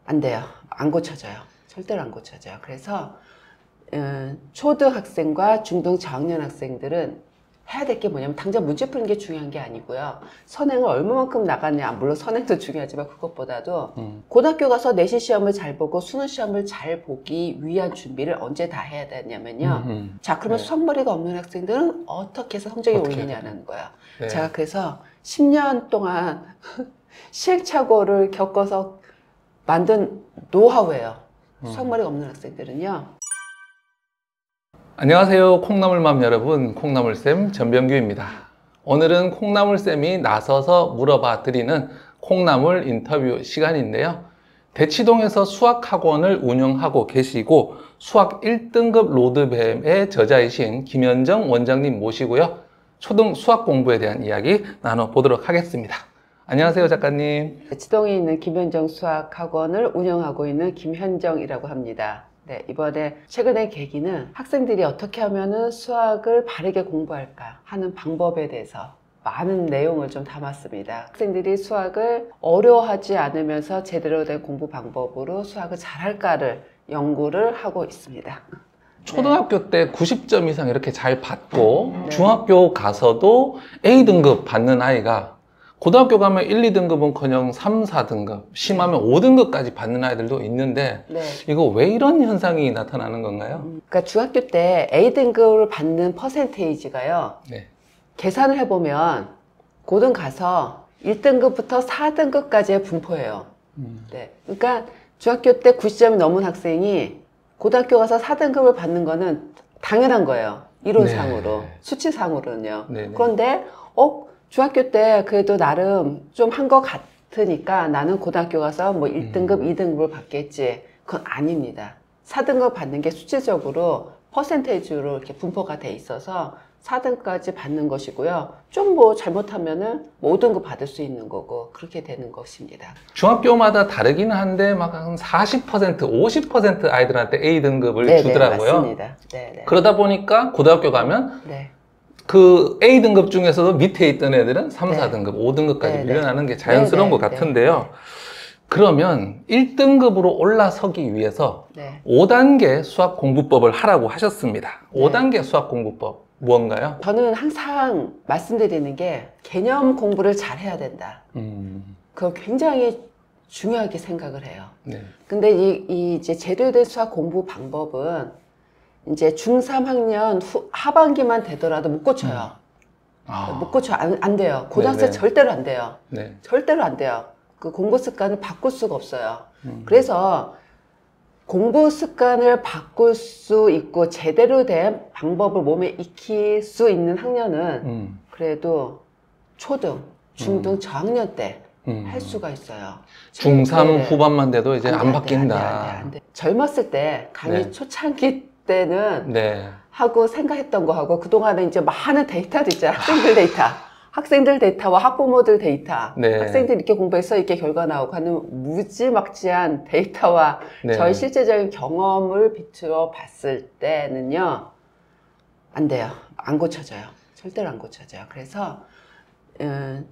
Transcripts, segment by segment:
안 돼요. 안 고쳐져요. 절대로 안 고쳐져요. 그래서 초등학생과 중등 저학년 학생들은 해야 될 게 뭐냐면 당장 문제 푸는 게 중요한 게 아니고요. 선행을 얼마만큼 나갔냐. 물론 선행도 중요하지만 그것보다도 고등학교 가서 내신 시험을 잘 보고 수능 시험을 잘 보기 위한 준비를 언제 다 해야 되냐면요. 자, 그러면 네. 수학머리가 없는 학생들은 어떻게 해서 성적이 올리냐는 거야. 네. 제가 그래서 10년 동안 시행착오를 겪어서 만든 노하우예요. 수학머리가 없는 학생들은요. 안녕하세요, 콩나물맘 여러분. 콩나물쌤 전병규입니다. 오늘은 콩나물쌤이 나서서 물어봐 드리는 콩나물 인터뷰 시간인데요. 대치동에서 수학학원을 운영하고 계시고 수학 1등급 로드맵의 저자이신 김현정 원장님 모시고요. 초등 수학 공부에 대한 이야기 나눠보도록 하겠습니다. 안녕하세요, 작가님. 대치동에 있는 김현정 수학학원을 운영하고 있는 김현정이라고 합니다. 네, 이번에 최근의 계기는 학생들이 어떻게 하면 수학을 바르게 공부할까 하는 방법에 대해서 많은 내용을 좀 담았습니다. 학생들이 수학을 어려워하지 않으면서 제대로 된 공부 방법으로 수학을 잘할까를 연구를 하고 있습니다. 초등학교 때 90점 이상 이렇게 잘 받고 네. 중학교 가서도 A등급 받는 아이가 고등학교 가면 1, 2등급은커녕 3, 4등급, 심하면 5등급까지 받는 아이들도 있는데 네. 이거 왜 이런 현상이 나타나는 건가요? 그러니까 중학교 때 A등급을 받는 퍼센테이지가요. 네. 계산을 해보면 고등 가서 1등급부터 4등급까지의 분포예요. 네. 그러니까 중학교 때 90점이 넘은 학생이 고등학교 가서 4등급을 받는 거는 당연한 거예요. 이론상으로, 네. 수치상으로는요. 네네. 그런데 중학교 때 그래도 나름 좀 한 것 같으니까 나는 고등학교 가서 뭐 1등급, 2등급을 받겠지. 그건 아닙니다. 4등급 받는 게 수치적으로 퍼센테이지로 이렇게 분포가 돼 있어서 4등까지 받는 것이고요. 좀 뭐 잘못하면은 5등급 받을 수 있는 거고 그렇게 되는 것입니다. 중학교마다 다르기는 한데 막 한 40%, 50% 아이들한테 A등급을 네네, 주더라고요. 맞습니다. 네네. 그러다 보니까 고등학교 가면 네. 그 A등급 중에서도 밑에 있던 애들은 3, 네. 4등급, 5등급까지 네, 네. 밀려나는 게 자연스러운 네, 것 네, 같은데요. 네. 그러면 1등급으로 올라서기 위해서 네. 5단계 수학 공부법을 하라고 하셨습니다. 네. 5단계 수학 공부법 무언가요? 저는 항상 말씀드리는 게 개념 공부를 잘 해야 된다. 그거 굉장히 중요하게 생각을 해요. 네. 근데 이제 제대로 된 수학 공부 방법은 이제 중3 학년 하반기만 되더라도 못 고쳐요. 못 고쳐. 안 돼요. 고등학생 네네. 절대로 안 돼요. 네. 절대로 안 돼요. 그 공부 습관을 바꿀 수가 없어요. 그래서 공부 습관을 바꿀 수 있고 제대로 된 방법을 몸에 익힐 수 있는 학년은 그래도 초등, 중등, 저학년 때 할 수가 있어요. 중3 네네. 후반만 돼도 이제 안 바뀐다. 안 돼. 젊었을 때, 강의 네. 초창기 때는 네. 하고 생각했던 거 하고 그동안에 이제 많은 데이터도 있잖아요. 학생들 데이터. 학생들 데이터와 학부모들 데이터. 네. 학생들이 이렇게 공부해서 이렇게 결과 나오고 하는 무지막지한 데이터와 네. 저희 실제적인 경험을 비추어 봤을 때는요. 안 돼요. 안 고쳐져요. 절대로 안 고쳐져요. 그래서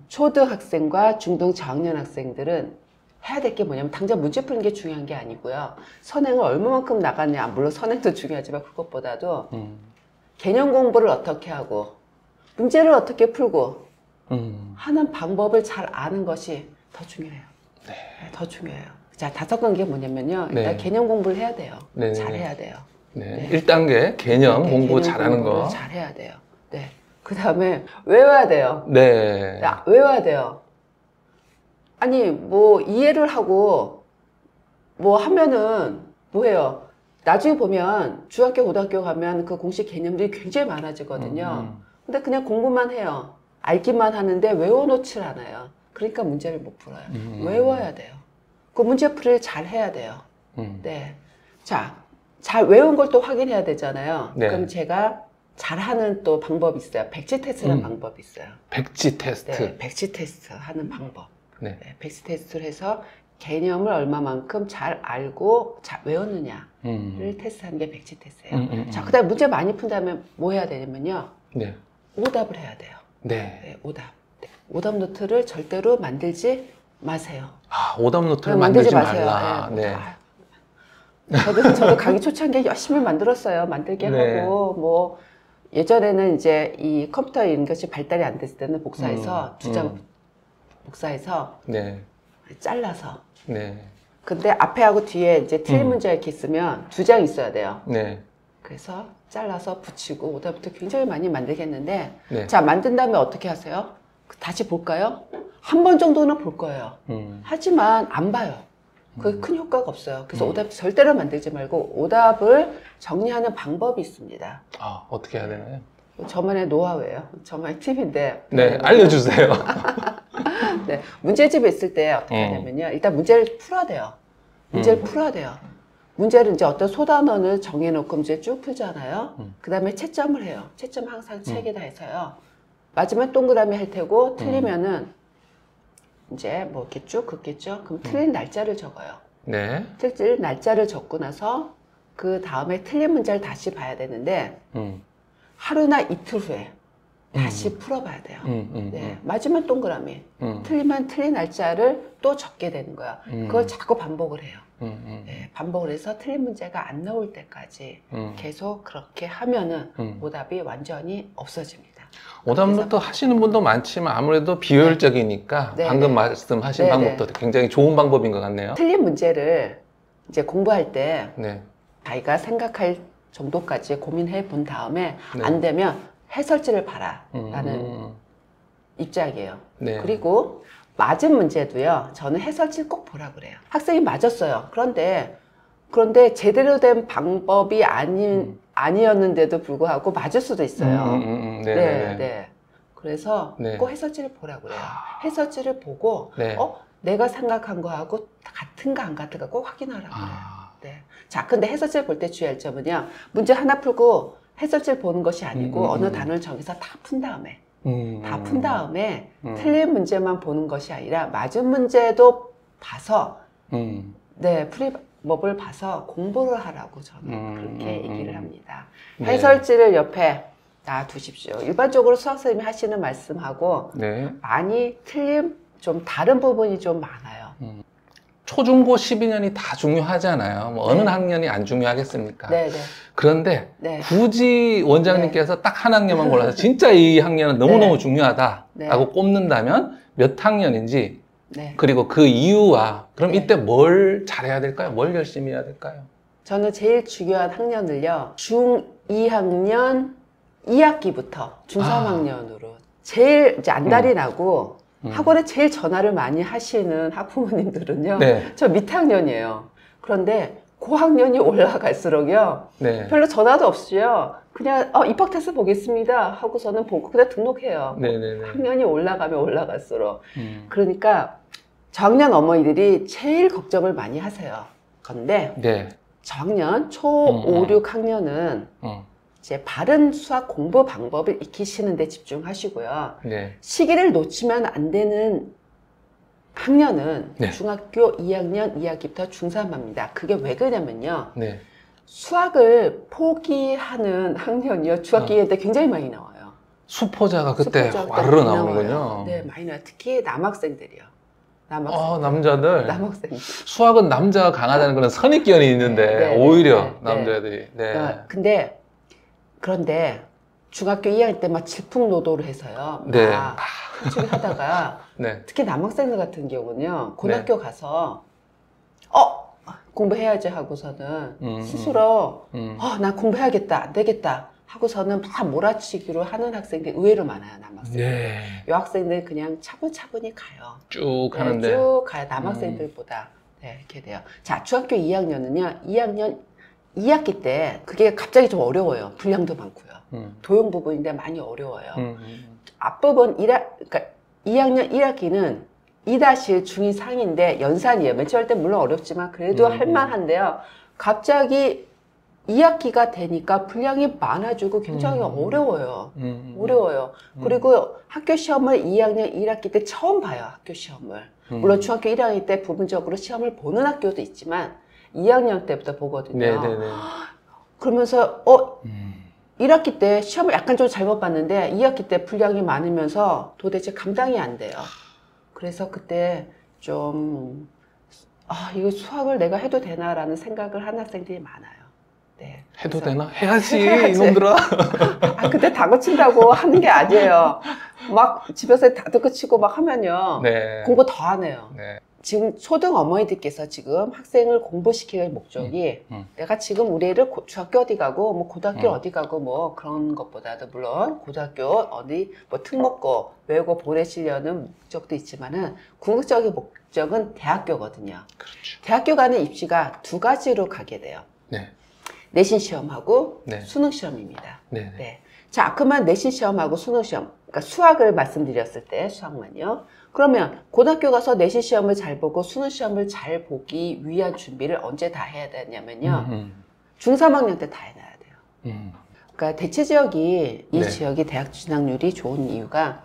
초등학생과 중등 저학년 학생들은 해야 될 게 뭐냐면 당장 문제 푸는 게 중요한 게 아니고요. 선행을 얼마만큼 나갔냐. 물론 선행도 중요하지만 그것보다도 개념 공부를 어떻게 하고 문제를 어떻게 풀고 하는 방법을 잘 아는 것이 더 중요해요. 네. 더 중요해요. 자, 5단계 뭐냐면요. 일단 네. 개념 공부를 해야 돼요. 네네. 잘 해야 돼요. 네. 1단계 개념 네, 공부 개념 잘하는 공부를 거. 잘 해야 돼요. 네. 그 다음에 외워야 돼요. 네. 외워야 돼요. 아니, 뭐, 이해를 하고, 뭐 하면은, 뭐해요? 나중에 보면, 중학교, 고등학교 가면 그 공식 개념들이 굉장히 많아지거든요. 근데 그냥 공부만 해요. 알기만 하는데 외워놓질 않아요. 그러니까 문제를 못 풀어요. 외워야 돼요. 그 문제풀이를 잘 해야 돼요. 네. 자, 잘 외운 걸 또 확인해야 되잖아요. 네. 그럼 제가 잘하는 또 방법이 있어요. 백지 테스트라는 방법이 있어요. 백지 테스트. 네, 백지 테스트 하는 방법. 네. 네, 백지 테스트를 해서 개념을 얼마만큼 잘 알고 잘 외웠느냐를 테스트하는 게 백지 테스트예요. 자, 그다음에 문제 많이 푼 다음에 뭐 해야 되냐면요. 네. 오답을 해야 돼요. 네. 네, 오답. 네, 오답 노트를 절대로 만들지 마세요. 아, 오답 노트를 만들지 만들지 마세요. 말라. 예, 네. 저도 강의 초창기에 열심히 만들었어요. 만들게 네. 하고 뭐 예전에는 이제 이 컴퓨터 이런 것이 발달이 안 됐을 때는 복사해서 두 장 복사해서 네. 잘라서. 네. 근데 앞에하고 뒤에 이제 틀린 문제가 이렇게 있으면 두 장 있어야 돼요. 네. 그래서 잘라서 붙이고 오답부터 굉장히 많이 만들겠는데 네. 자 만든 다음에 어떻게 하세요? 다시 볼까요? 한 번 정도는 볼 거예요. 하지만 안 봐요. 그게 큰 효과가 없어요. 그래서 오답 절대로 만들지 말고 오답을 정리하는 방법이 있습니다. 아, 어떻게 해야 되나요? 저만의 노하우예요. 저만의 팁인데. 네, 알려주세요. 네, 문제집에 있을 때 어떻게 하냐면요. 일단 문제를 풀어야 돼요. 문제를 풀어야 돼요. 문제를 이제 어떤 소단원을 정해놓고 문제 쭉 풀잖아요. 그 다음에 채점을 해요. 채점 항상 책에다 해서요. 맞으면 동그라미 할 테고 틀리면은 이제 뭐 이렇게 쭉 긋겠죠. 그럼 틀린 날짜를 적어요. 네. 틀린 날짜를 적고 나서 그 다음에 틀린 문제를 다시 봐야 되는데 하루나 이틀 후에 다시 풀어봐야 돼요. 네, 맞으면 동그라미, 틀리면 틀린 날짜를 또 적게 되는 거야. 그걸 자꾸 반복을 해요. 네, 반복을 해서 틀린 문제가 안 나올 때까지 계속 그렇게 하면은 오답이 완전히 없어집니다. 오답 노트 하시는 분도 많지만 아무래도 비효율적이니까 네, 방금 네. 말씀하신 네, 방법도 굉장히 좋은 방법인 것 같네요. 틀린 문제를 이제 공부할 때 네. 자기가 생각할 정도까지 고민해 본 다음에 네. 안 되면 해설지를 봐라 라는 입장이에요. 네. 그리고 맞은 문제도요. 저는 해설지를 꼭 보라 그래요. 학생이 맞았어요. 그런데 제대로 된 방법이 아니었는데도 불구하고 맞을 수도 있어요. 네, 네, 네. 그래서 네. 꼭 해설지를 보라 그래요. 해설지를 보고 네. 내가 생각한 거하고 같은가 안 같은가 꼭 확인하라고 그래요. 아. 네. 자, 근데 해설지를 볼 때 주의할 점은요. 문제 하나 풀고 해설지를 보는 것이 아니고 어느 단어를 정해서 다 푼 다음에 틀린 문제만 보는 것이 아니라 맞은 문제도 봐서 네, 풀이법을 봐서 공부를 하라고 저는 그렇게 얘기를 합니다. 네. 해설지를 옆에 놔두십시오. 일반적으로 수학 선생님이 하시는 말씀하고 네. 많이 틀린 좀 다른 부분이 좀 많아요. 초중고 12년이 다 중요하잖아요. 뭐 어느 네. 학년이 안 중요하겠습니까? 네, 네. 그런데 네. 굳이 원장님께서 딱 한 학년만 골라서 진짜 이 학년은 너무너무 네. 중요하다라고 네. 꼽는다면 몇 학년인지 네. 그리고 그 이유와 그럼 네. 이때 뭘 잘해야 될까요? 뭘 열심히 해야 될까요? 저는 제일 중요한 학년을요. 중2학년 2학기부터 중3학년으로 제일 이제 안달이 나고 학원에 제일 전화를 많이 하시는 학부모님들은요. 네. 저 밑학년이에요. 그런데 고학년이 올라갈수록요. 네. 별로 전화도 없이요. 그냥 입학 테스트 보겠습니다 하고서는 보고 그냥 등록해요. 네네네. 학년이 올라가면 올라갈수록. 그러니까 저학년 어머니들이 제일 걱정을 많이 하세요. 그런데 네. 저학년 초 5, 6학년은 이제 바른 수학 공부 방법을 익히시는 데 집중하시고요. 네. 시기를 놓치면 안 되는 학년은 네. 중학교 2학년 2학기부터 중3입니다. 그게 왜 그러냐면요. 네. 수학을 포기하는 학년이요. 중학교 2학년 때 굉장히 많이 나와요. 수포자가 그때 수포자가 와르르 많이 나오는군요. 나와요. 네, 많이 나와요. 특히 남학생들이요. 남자들. 남학생들. 수학은 남자가 강하다는 그런 선입견이 있는데 네, 오히려 네, 남자들이. 네. 그런데 중학교 2학년 때 막 질풍노도를 해서요. 네. 막 솔직히 하다가 네. 특히 남학생들 같은 경우는요. 고등학교 가서 공부해야지 하고서는 스스로 나 공부해야겠다 안 되겠다 하고서는 막 몰아치기로 하는 학생들이 의외로 많아요. 남학생들. 네. 여학생들 그냥 차분차분히 가요. 쭉 네, 하는데. 쭉 가요. 남학생들보다. 네, 이렇게 돼요. 자, 중학교 2학년은요. 2학년 2학기 때 그게 갑자기 좀 어려워요. 분량도 많고요. 도형 부분인데 많이 어려워요. 앞부분 그러니까 2학년 1학기는 2-1 중2 상인데 연산이에요. 맨 처음 할 때 물론 어렵지만 그래도 할만한데요. 갑자기 2학기가 되니까 분량이 많아지고 굉장히 어려워요. 어려워요. 그리고 학교 시험을 2학년 1학기 때 처음 봐요. 학교 시험을. 물론 중학교 1학기 때 부분적으로 시험을 보는 학교도 있지만 2학년 때부터 보거든요. 네네네. 그러면서 1학기 때 시험을 약간 좀 잘못 봤는데 2학기 때 분량이 많으면서 도대체 감당이 안 돼요. 그래서 그때 좀 이거 수학을 내가 해도 되나라는 생각을 하는 학생들이 많아요. 네. 해도 그래서 되나? 해야지, 해야지. 이놈들아. 그때 다그친다고 하는 게 아니에요. 막 집에서 다그치고 막 하면요. 네. 공부 더 하네요. 네. 지금 초등 어머니들께서 지금 학생을 공부시킬 목적이 내가 지금 우리 애를 중학교 어디 가고 뭐 고등학교 어디 가고 뭐 그런 것보다도 물론 고등학교 어디 뭐 특목고 외고 보내시려는 목적도 있지만은 궁극적인 목적은 대학교거든요. 그렇죠. 대학교 가는 입시가 두 가지로 가게 돼요. 네. 내신 시험하고 네. 수능 시험입니다. 네. 네. 자, 그러면 내신 시험하고 수능 시험, 그러니까 수학을 말씀드렸을 때 수학만요. 그러면 고등학교 가서 내신 시험을 잘 보고 수능 시험을 잘 보기 위한 준비를 언제 다 해야 되냐면요. 중3학년 때 다 해놔야 돼요. 그러니까 대체 지역이 이 네. 지역이 대학 진학률이 좋은 이유가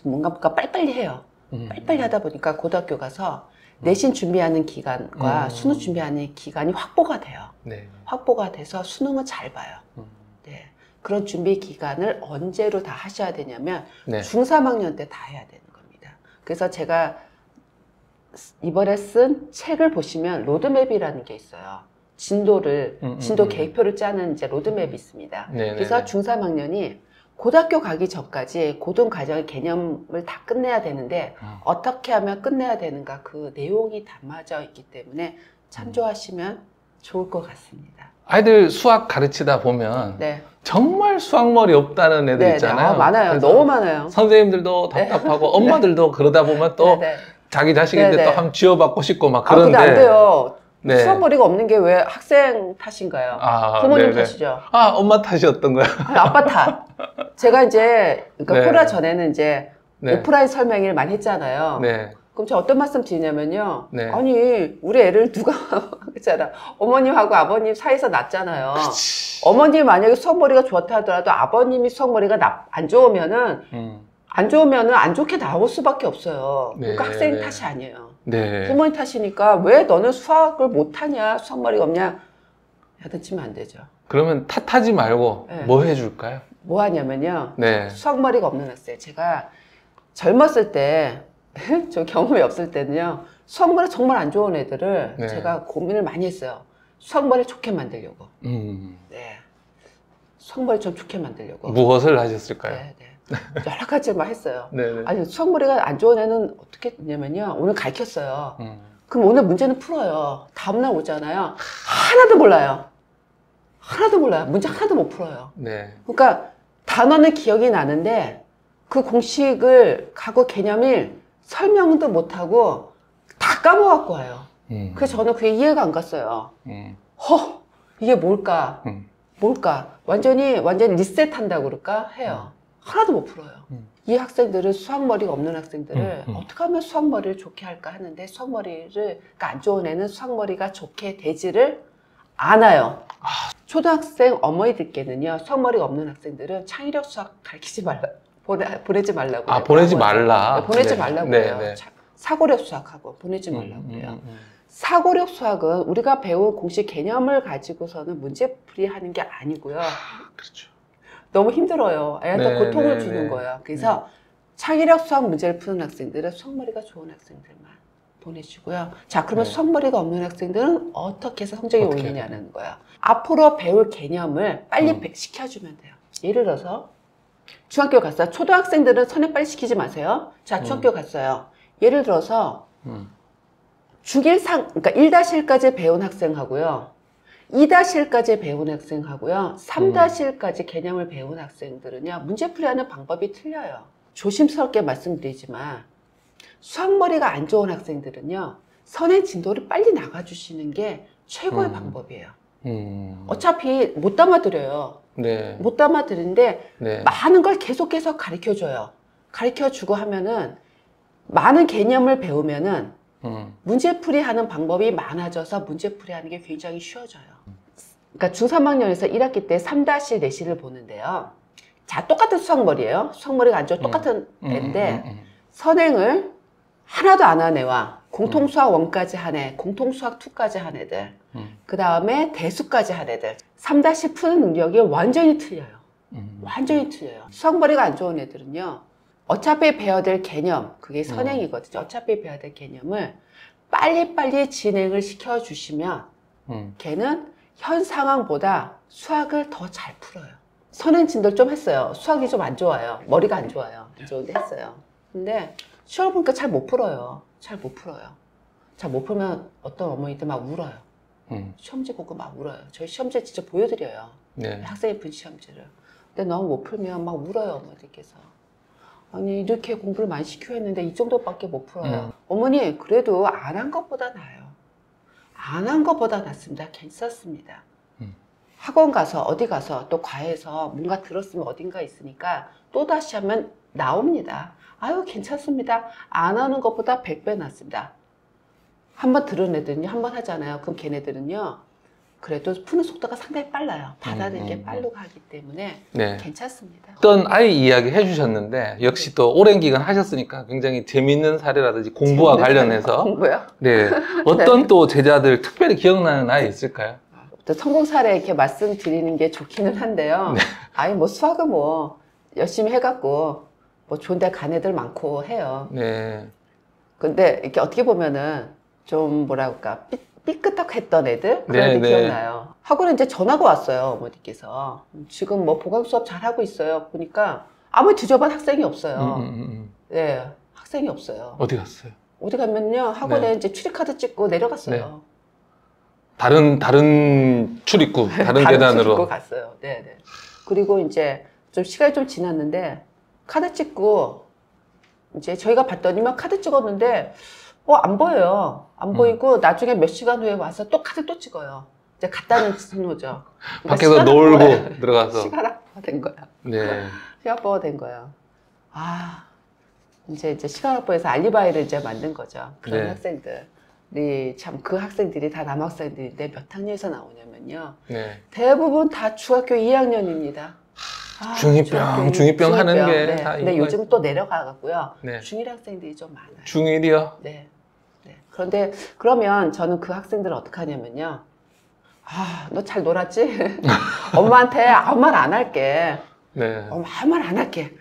뭔가 빨리빨리 해요. 빨리빨리 하다 보니까 고등학교 가서 내신 준비하는 기간과 수능 준비하는 기간이 확보가 돼요. 네. 확보가 돼서 수능은 잘 봐요. 네. 그런 준비 기간을 언제로 다 하셔야 되냐면 네. 중3학년 때 다 해야 되는 겁니다. 그래서 제가 이번에 쓴 책을 보시면 로드맵이라는 게 있어요. 진도 계획표를 짜는 이제 로드맵이 있습니다. 네네네. 그래서 중3학년이 고등학교 가기 전까지 고등 과정의 개념을 다 끝내야 되는데 어떻게 하면 끝내야 되는가 그 내용이 담아져 있기 때문에 참조하시면 좋을 것 같습니다. 아이들 수학 가르치다 보면 네. 정말 수학머리 없다는 애들 네, 있잖아요. 네. 많아요. 그래서 너무 많아요. 선생님들도 답답하고 엄마들도 그러다 보면 또 네, 네. 자기 자식인데 네, 또 네. 한번 쥐어받고 싶고 막 근데 그런데 안 돼요. 네. 수학머리가 없는 게 왜 학생 탓인가요? 부모님 네네. 탓이죠. 엄마 탓이었던 거야. 아니, 아빠 탓. 제가 이제 그러니까 네. 코로나 전에는 이제 네. 오프라인 설명회를 많이 했잖아요. 네. 그럼 제가 어떤 말씀 드리냐면요. 네. 아니 우리 애를 누가 그렇잖아. 어머님하고 아버님 사이에서 낳잖아요. 그치. 어머님이 만약에 수학머리가 좋다 하더라도 아버님이 수학머리가 안 좋으면은 안 좋게 나올 수밖에 없어요. 그러니까 네. 학생 탓이 아니에요. 네. 부모님 탓이니까 왜 너는 수학을 못하냐, 수학머리가 없냐, 야단치면 안 되죠. 그러면 탓하지 말고 네. 뭐 해줄까요? 뭐 하냐면요. 네. 수학머리가 없는 학생. 제가 젊었을 때, 저 경험이 없을 때는요, 수학머리 정말 안 좋은 애들을 네. 제가 고민을 많이 했어요. 수학머리 좋게 만들려고. 네. 수학머리 좀 좋게 만들려고. 무엇을 하셨을까요? 네, 네. 여러 가지를 막 했어요. 네네. 아니, 수학머리가 안 좋은 애는 어떻게 했냐면요. 오늘 가르쳤어요. 그럼 오늘 문제는 풀어요. 다음날 오잖아요. 하나도 몰라요. 하나도 몰라요. 문제 하나도 못 풀어요. 네. 그러니까 단어는 기억이 나는데 그 공식을 가고 개념을 설명도 못하고 다 까먹었고 와요. 그래서 저는 그게 이해가 안 갔어요. 이게 뭘까? 뭘까? 완전히 리셋한다고 그럴까? 해요. 하나도 못 풀어요. 이 학생들은 수학머리가 없는 학생들을 어떻게 하면 수학머리를 좋게 할까 하는데 그러니까 안 좋은 애는 수학머리가 좋게 되지를 않아요. 초등학생 어머니들께는요, 수학머리가 없는 학생들은 창의력 수학 가르치지 말라, 보내지 말라고. 보내지 말라. 네, 보내지 네. 말라고 네, 해요. 네. 사고력 수학하고 보내지 말라고 해요. 사고력 수학은 우리가 배운 공식 개념을 가지고서는 문제풀이 하는 게 아니고요. 그렇죠. 너무 힘들어요. 애한테 네, 고통을 네, 주는 네. 거예요. 그래서 창의력 수학 문제를 푸는 학생들은 수학머리가 좋은 학생들만 보내주고요. 자, 그러면 네. 수학머리가 없는 학생들은 어떻게 해서 성적이 어떻게 올리냐는 거예요. 앞으로 배울 개념을 빨리 시켜주면 돼요. 예를 들어서 중학교 갔어요. 초등학생들은 선행 빨리 시키지 마세요. 자, 중학교 갔어요. 예를 들어서 그러니까 1-1까지 배운 학생하고요. 2-1까지 배운 학생하고요. 3-1까지 개념을 배운 학생들은요. 문제풀이하는 방법이 틀려요. 조심스럽게 말씀드리지만 수학머리가 안 좋은 학생들은요. 선행 진도를 빨리 나가주시는 게 최고의 방법이에요. 어차피 못 담아드려요. 네. 못 담아드리는데 네. 많은 걸 계속해서 가르쳐줘요. 가르쳐주고 하면은 많은 개념을 배우면은 문제풀이 하는 방법이 많아져서 문제풀이 하는 게 굉장히 쉬워져요. 그러니까 중3학년에서 1학기 때 3-1 내신을 보는데요. 자, 똑같은 수학머리예요. 수학머리가 안 좋은 똑같은 애인데 선행을 하나도 안 한 애와 공통수학 1까지 한 애, 공통수학 2까지 한 애들, 그 다음에 대수까지 한 애들 3-1 푸는 능력이 완전히 틀려요. 완전히 틀려요. 수학머리가 안 좋은 애들은요. 어차피 배워야 될 개념, 그게 선행이거든요. 어차피 배워야 될 개념을 빨리빨리 진행을 시켜주시면 걔는 현 상황보다 수학을 더 잘 풀어요. 선행 진도를 좀 했어요. 수학이 좀 안 좋아요. 머리가 안 좋아요. 안 좋은데 했어요. 근데 시험 보니까 잘 못 풀어요. 잘 못 풀어요. 잘 못 풀면 어떤 어머니들 막 울어요. 시험지 보고 막 울어요. 저희 시험지 진짜 보여드려요. 네. 학생이 푼 시험지를. 근데 너무 못 풀면 막 울어요, 어머니께서. 아니, 이렇게 공부를 많이 시켜야 했는데 이 정도밖에 못 풀어요. 어머니, 그래도 안 한 것보다 나아요. 안 한 것보다 낫습니다. 괜찮습니다. 학원 가서, 어디 가서, 또 과외에서 뭔가 들었으면 어딘가 있으니까 또 다시 하면 나옵니다. 아유, 괜찮습니다. 안 하는 것보다 100배 낫습니다. 한 번 들은 애들은요, 한 번 하잖아요. 그럼 걔네들은요, 그래도 푸는 속도가 상당히 빨라요. 받아들이는 게 빠르고 하기 때문에 네. 괜찮습니다. 어떤 아이 이야기 해주셨는데 역시 또 오랜 기간 하셨으니까 굉장히 재밌는 사례라든지 공부와 관련해서 공부요? 네. 어떤 또 제자들 특별히 기억나는 아이 있을까요? 또 성공 사례 이렇게 말씀드리는 게 좋기는 한데요. 네. 아니 뭐 수학은 뭐 열심히 해갖고 뭐 좋은 데 간 애들 많고 해요. 네. 근데 이렇게 어떻게 보면은 좀 뭐랄까 삐끗했던 애들 그런 네, 게 네. 기억나요. 학원에 이제 전화가 왔어요. 어머니께서 지금 뭐 보강 수업 잘하고 있어요. 보니까 아무리 뒤져봐도 학생이 없어요. 네, 학생이 없어요. 어디 갔어요? 어디 가면요 학원에 네. 이제 출입카드 찍고 내려갔어요. 다른 출입구, 다른 찍고 계단으로. 갔어요. 네, 네. 그리고 이제 좀 시간이 좀 지났는데 카드 찍고 이제 저희가 봤더니만 카드 찍었는데 안 보여요. 안 보이고 나중에 몇 시간 후에 와서 또 카드 또 찍어요. 이제 갖다는 신호죠. 밖에서 놀고 들어가서. 시간 확보가 된 거야. 네. 시간 확보가 된 거예요. 아, 이제 시간 확보해서 알리바이를 이제 만든 거죠. 그런 네. 학생들이 참 그 학생들이 다 남학생들인데 몇 학년에서 나오냐면요. 네. 대부분 다 중학교 2학년입니다. 중이병 하는 게 네. 다 근데 이유가 요즘 있어요. 또 내려가갖고요. 네. 중1 학생들이 좀 많아요. 중1이요? 네. 네. 그런데 그러면 저는 그 학생들을 어떻게 하냐면요. 너 잘 놀았지? 엄마한테 아무 말 안 할게. 네. 엄마 아무 말 안 할게.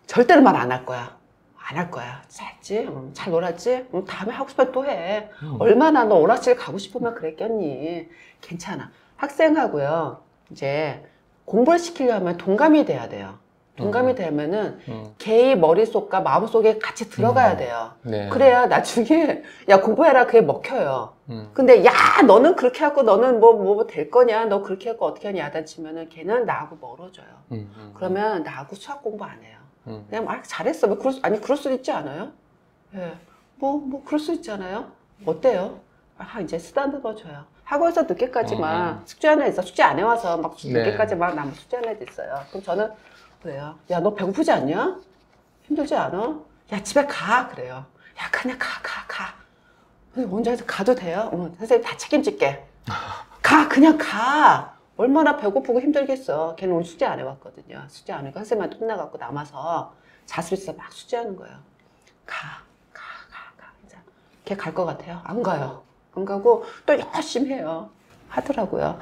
절대로 말 안 할 거야. 안 할 거야. 잘했지? 잘 놀았지? 다음에 하고 싶으면 또 해. 얼마나 너 오락실 가고 싶으면 그랬겠니? 괜찮아. 학생하고요. 이제 공부를 시키려면 동감이 돼야 돼요. 동감이 되면은 걔의 머릿속과 마음속에 같이 들어가야 돼요. 네. 그래야 나중에 야 공부해라 그게 먹혀요. 근데 야 너는 그렇게 하고 너는 뭐 될 거냐 너 그렇게 하고 어떻게 하냐 야단치면은 걔는 나하고 멀어져요. 그러면 나하고 수학 공부 안 해요. 그냥 막 잘했어. 뭐 그럴 수도 있지 않아요? 예. 뭐 그럴 수 있잖아요. 어때요? 이제 쓰다듬어 줘요. 학원에서 늦게까지만 숙제하는 애 있어. 숙제 안 해와서 막 늦게까지 막 남은 숙제하는 애도 있어요. 그럼 저는 그래요. 야, 너 배고프지 않냐? 힘들지 않아? 야, 집에 가. 그래요. 야, 그냥 가. 혼자 해서 가도 돼요? 선생님 다 책임질게. 그냥 가. 얼마나 배고프고 힘들겠어. 걔는 오늘 숙제 안 해왔거든요. 숙제 안 해고 선생님한테 혼나갖고 남아서 자습실에서 막 숙제하는 거예요. 가. 이제 걔 갈 것 같아요? 안 가요. 안 가고 또 열심히 해요. 하더라고요.